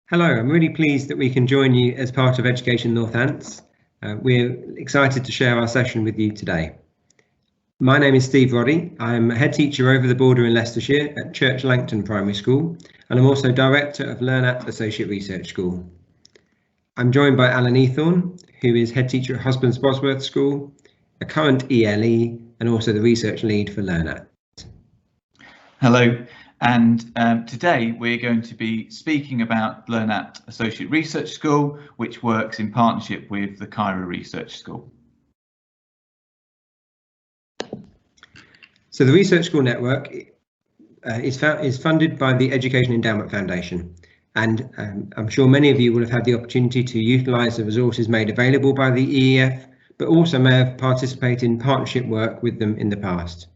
Hello, I'm really pleased that we can join you as part of Education Northants. We're excited to share our session with you today. My name is Steve Roddy. I'm a head teacher over the border in Leicestershire at Church Langton Primary School, and I'm also director of Learnat Associate Research School. I'm joined by Alan Eathorne, who is head teacher at Husbands Bosworth School, a current ELE, and also the research lead for Learnat. Hello, and today we're going to be speaking about Learnat Associate Research School, which works in partnership with the Cairo Research School. So the Research School Network is funded by the Education Endowment Foundation, and I'm sure many of you will have had the opportunity to utilise the resources made available by the EEF, but also may have participated in partnership work with them in the past.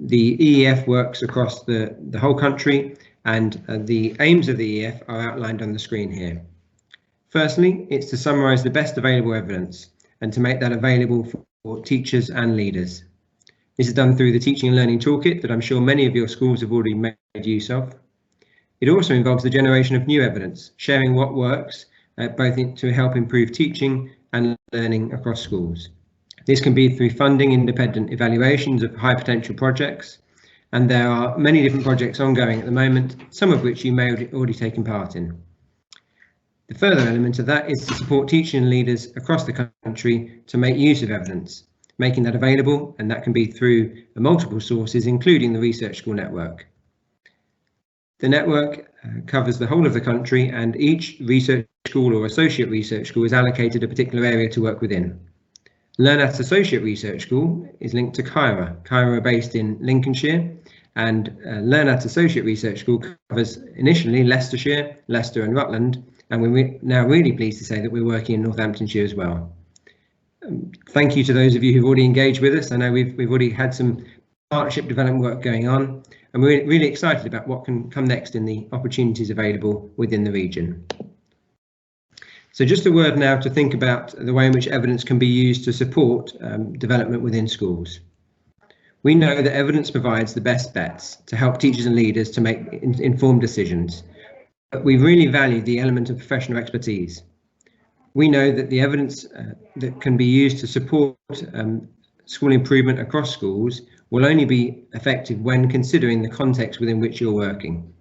The EEF works across the whole country, and the aims of the EEF are outlined on the screen here. Firstly, it's to summarise the best available evidence and to make that available for teachers and leaders. This is done through the Teaching and Learning Toolkit that I'm sure many of your schools have already made use of. It also involves the generation of new evidence, sharing what works, both to help improve teaching and learning across schools. This can be through funding independent evaluations of high potential projects, and there are many different projects ongoing at the moment, some of which you may have already taken part in. The further element of that is to support teaching leaders across the country to make use of evidence, making that available, and that can be through multiple sources, including the Research School Network. The network covers the whole of the country, and each research school or associate research school is allocated a particular area to work within. Learnat Associate Research School is linked to Cairo. Cairo are based in Lincolnshire, and Learnat Associate Research School covers initially Leicestershire, Leicester and Rutland, and we're now really pleased to say that we're working in Northamptonshire as well. Thank you to those of you who've already engaged with us. I know we've already had some partnership development work going on, and we're really excited about what can come next in the opportunities available within the region. So just a word now to think about the way in which evidence can be used to support development within schools. We know that evidence provides the best bets to help teachers and leaders to make informed decisions, but we really value the element of professional expertise. We know that the evidence that can be used to support school improvement across schools will only be effective when considering the context within which you're working.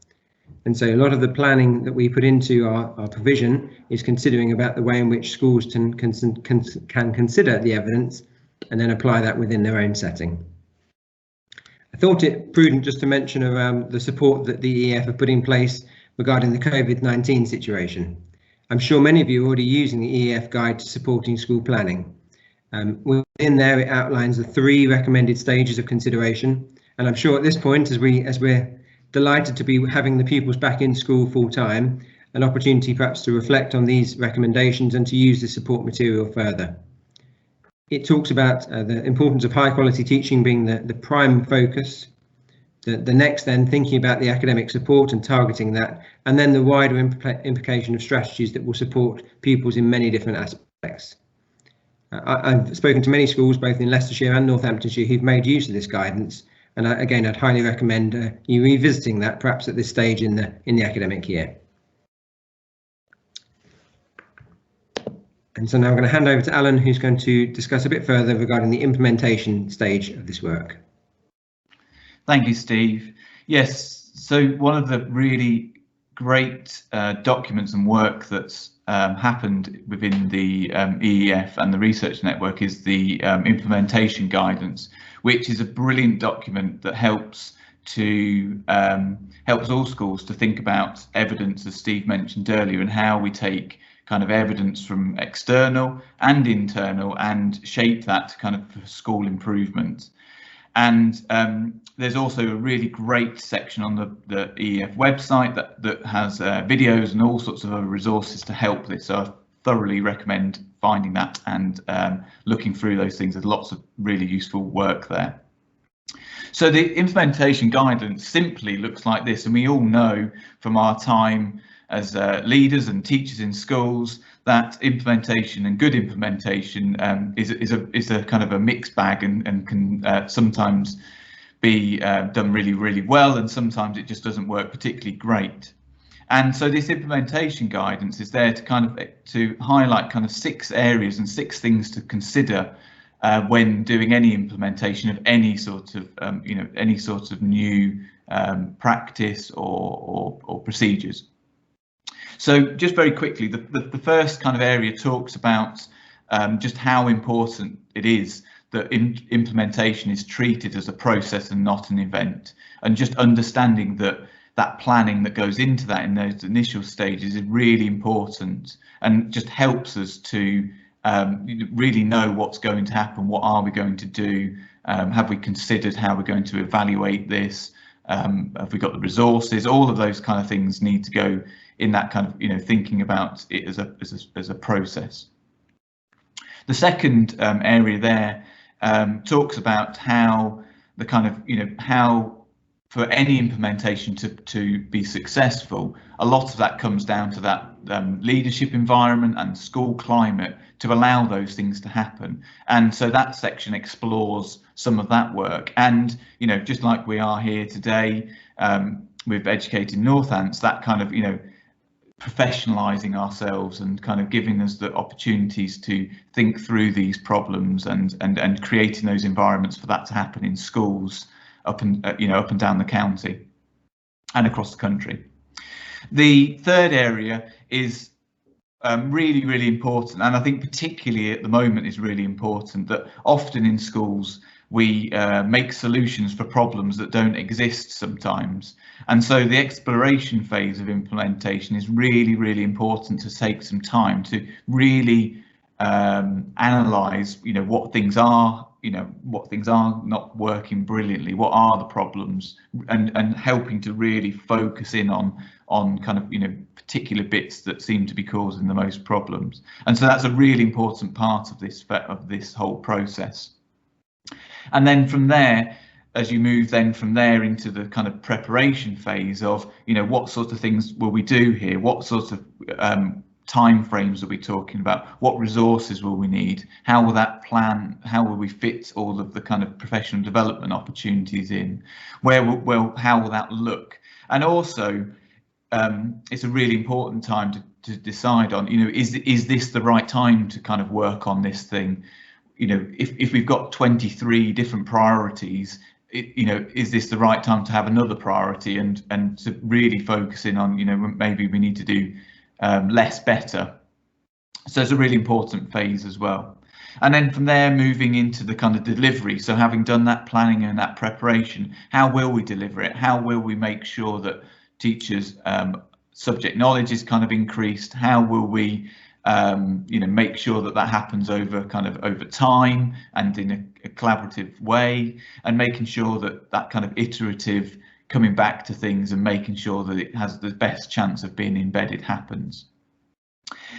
And so a lot of the planning that we put into our provision is considering about the way in which schools can consider the evidence and then apply that within their own setting. I thought it prudent just to mention around the support that the EEF have put in place regarding the COVID-19 situation. I'm sure many of you are already using the EEF guide to supporting school planning. Within there, it outlines the 3 recommended stages of consideration, and I'm sure at this point, as we're delighted to be having the pupils back in school full time, an opportunity perhaps to reflect on these recommendations and to use the support material further. It talks about the importance of high quality teaching being the prime focus. The next then thinking about the academic support and targeting that, and then the wider implication of strategies that will support pupils in many different aspects. I've spoken to many schools both in Leicestershire and Northamptonshire who've made use of this guidance, and again I'd highly recommend you revisiting that perhaps at this stage in the academic year. And so now I'm going to hand over to Alan, who's going to discuss a bit further regarding the implementation stage of this work. Thank you, Steve. Yes, so one of the really great documents and work that's happened within the EEF and the research network is the implementation guidance, which is a brilliant document that helps all schools to think about evidence, as Steve mentioned earlier, and how we take kind of evidence from external and internal and shape that kind of school improvement. And there's also a really great section on the EEF website that has videos and all sorts of other resources to help this. So I thoroughly recommend finding that and looking through those things. There's lots of really useful work there. So the implementation guidance simply looks like this, and we all know from our time as leaders and teachers in schools that implementation and good implementation is a kind of a mixed bag and can sometimes be done really well, and sometimes it just doesn't work particularly great. And so this implementation guidance is there to kind of to highlight kind of 6 areas and 6 things to consider when doing any implementation of any sort of any sort of new practice or procedures. So just very quickly, the first kind of area talks about just how important it is that implementation is treated as a process and not an event, and just understanding that planning that goes into that in those initial stages is really important and just helps us to really know what's going to happen. What are we going to do? Have we considered how we're going to evaluate this? Have we got the resources? All of those kind of things need to go in that kind of thinking about it as a process. The second area there talks about how the kind of how for any implementation to be successful, a lot of that comes down to that leadership environment and school climate to allow those things to happen. And so that section explores some of that work. And just like we are here today with Educating Northants, that kind of professionalising ourselves and kind of giving us the opportunities to think through these problems and creating those environments for that to happen in schools up and down the county and across the country. The third area is really important, and I think particularly at the moment is really important, that often in schools we make solutions for problems that don't exist sometimes. And so the exploration phase of implementation is really important to take some time to really analyse what things are what things are not working brilliantly, what are the problems, and helping to really focus in on kind of particular bits that seem to be causing the most problems. And so that's a really important part of this whole process. And then from there, as you move then from there into the kind of preparation phase of what sort of things will we do here, what sort of time frames are we talking about, what resources will we need, how will that plan, how will we fit all of the kind of professional development opportunities in, how will that look. And also it's a really important time to decide on is this the right time to kind of work on this thing. If we've got 23 different priorities, is this the right time to have another priority and to really focus in on maybe we need to do less better. So it's a really important phase as well. And then from there, moving into the kind of delivery. So having done that planning and that preparation, how will we deliver it? How will we make sure that teachers' subject knowledge is kind of increased? How will we make sure that happens over time and in a collaborative way, and making sure that kind of iterative coming back to things and making sure that it has the best chance of being embedded happens.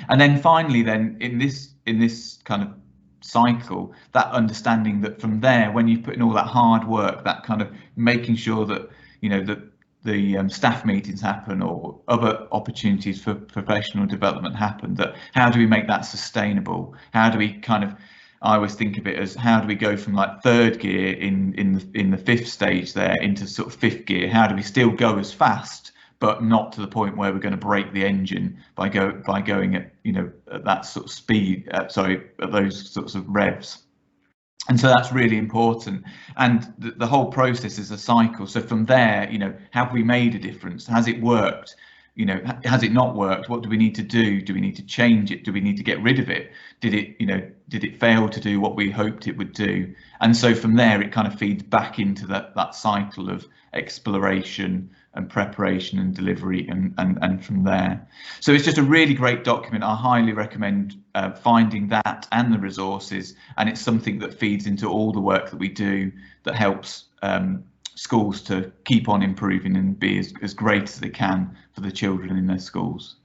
And then finally, then in this kind of cycle, that understanding that from there, when you put in all that hard work, that kind of making sure that that the staff meetings happen or other opportunities for professional development happen, that how do we make that sustainable? How do we kind of, I always think of it as how do we go from like third gear in the fifth stage there into sort of fifth gear? How do we still go as fast, but not to the point where we're going to break the engine by going at at that sort of speed, at those sorts of revs. And so that's really important. And the whole process is a cycle. So from there, have we made a difference? Has it worked? Has it not worked? What do we need to do? Do we need to change it? Do we need to get rid of it? Did it fail to do what we hoped it would do? And so from there, it kind of feeds back into that cycle of exploration and preparation and delivery and from there. So it's just a really great document. I highly recommend finding that and the resources, and it's something that feeds into all the work that we do that helps schools to keep on improving and be as great as they can for the children in their schools.